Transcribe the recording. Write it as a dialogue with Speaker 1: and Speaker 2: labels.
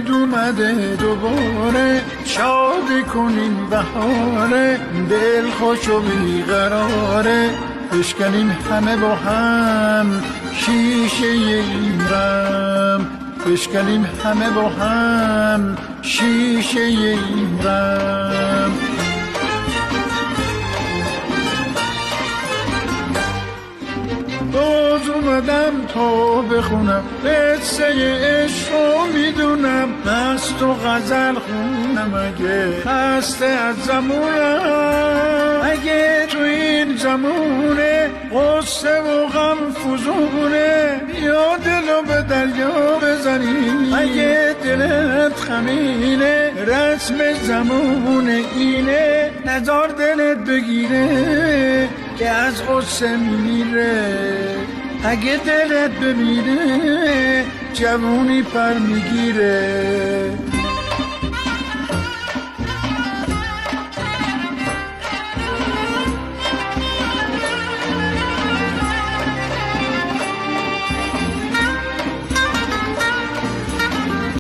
Speaker 1: عید اومده دوباره، شاد کنیم بهاره، دل خوش و بیقراره، بشکنیم همه با هم شیشه این رم، بشکنیم همه با هم شیشه این رم. باز اومدم تا بخونم قصه عشق رو میدونم، مست و غزل خونم اگه خسته از زمونم، اگه تو این زمونه قصه و غم فزونه، یا دلو به دریا بزنی اگه دلت خمینه، رسم زمونه اینه نزار دلت بگیره که از غصه میمیره، اگه دلت بمیره جوونی پر میگیره.